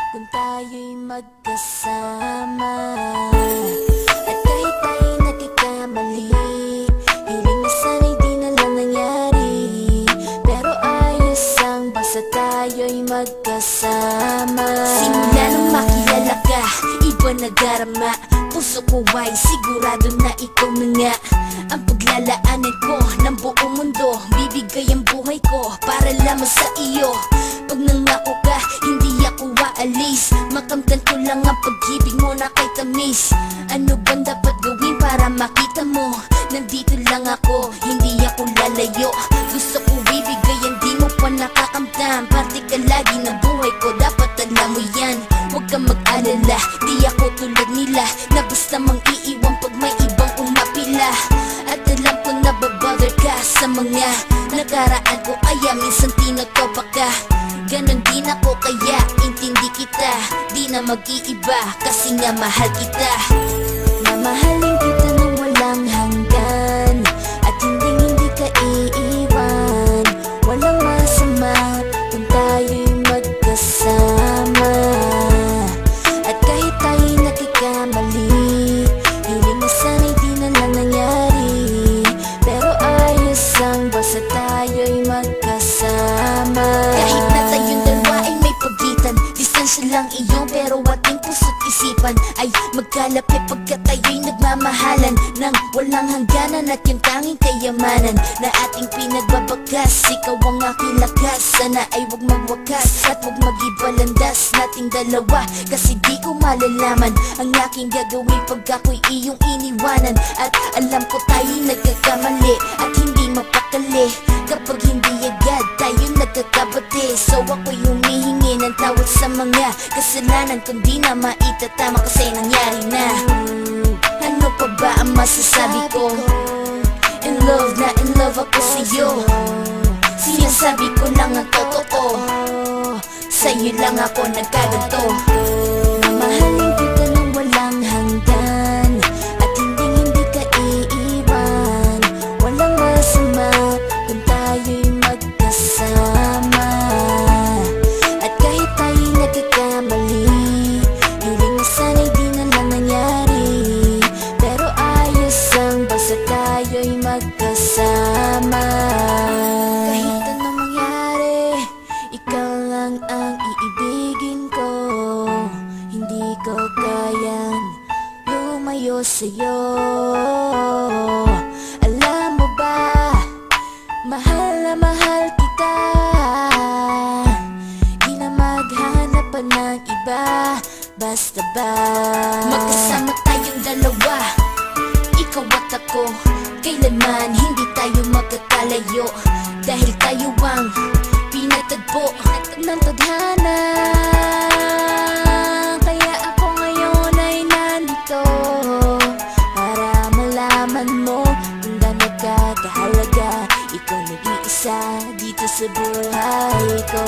kung tayo'y magkasama. At kahit tayo'y nagkakamali, hiling na sana'y di na lang nangyari. Pero ayos ang basta tayo'y magkasama. Simula nung makilala ka, iba nadarama. Puso ko ay sigurado na ikaw na nga ang paglalaanan ko ng buong mundo. Bibigay ang buhay ko para lamang sa iyo. Pag nangako ka, hindi ako aalis. Makamtan ko lang ang pag-ibig mo na kay tamis. Ano bang dapat gawin para makita mo? Nandito lang ako, hindi ako lalayo. Gusto ko bibigay ang di mo pa nakakamtan. Parte ka lagi ng buhay ko, dapat alam mo yan. Huwag kang mag-alala, di ako tulad nila na basta mang iiwan pag may ibang umapila. At alam ko na babother ka sa mga nakaraan ko, kaya minsan tinotopa ka. Ganon din ako kaya intindi kita. Di na mag-iiba kasi nga mahal kita. Mamahalin kita nang walang hanggan, at hindi ka iiwan. Walang masama kung tayo'y magkasama. At kahit tayo'y nagkakamali, hiling na sana'y di na lang nangyari. Pero ayos ang basta tayo'y magkasama. Kahit na tayong dalawa ay may pagitan, distansya lang iyon pero ating puso't isipan ay magkalapit pagkat tayo'y nagmamahalan ng walang hangganan. At yung tanging kayamanan na ating pinagbabagas, ikaw ang aking lakas. Sana ay huwag magwakas at huwag mag-ibalandas nating dalawa, kasi di ko malalaman ang aking gagawin pag ako'y iyong iniwanan. At alam ko tayo'y nagkakamali at hindi mapakali kapag hindi agad tayo nagkakabati. So ako'y humihingi ng tawad sa mga kasalanan kung di na maitatama kasi nangyari na. Ano pa ba ang masasabi ko? In love na in love ako sa'yo. Sinasabi ko lang ang totoo, sa'yo lang ako nagkaganto. Mamahalin kita nang walang hanggan, at hindi ka iiwan. Walang masama kung tayo'y magkasama. At kahit tayo'y nagkakamali, hiling na sana'y di na lang nangyari. Pero ayos ang basta tayo'y magkasama. Kahit anong mangyari, ikaw lang ang iibigin ko. Hindi ko kayang lumayo sa'yo. Alam mo ba, mahal na mahal kita. Di na maghanap pa ng iba, basta ba magkasama tayong dalawa, ikaw at ako. Kailanman hindi tayo magkakalayo, dahil tayo ang pinatagpo ng tadhana. Kaya ako ngayon ay nandito para malaman mo kung gaano ka kahalaga. Ikaw nag-iisa dito sa buhay ko.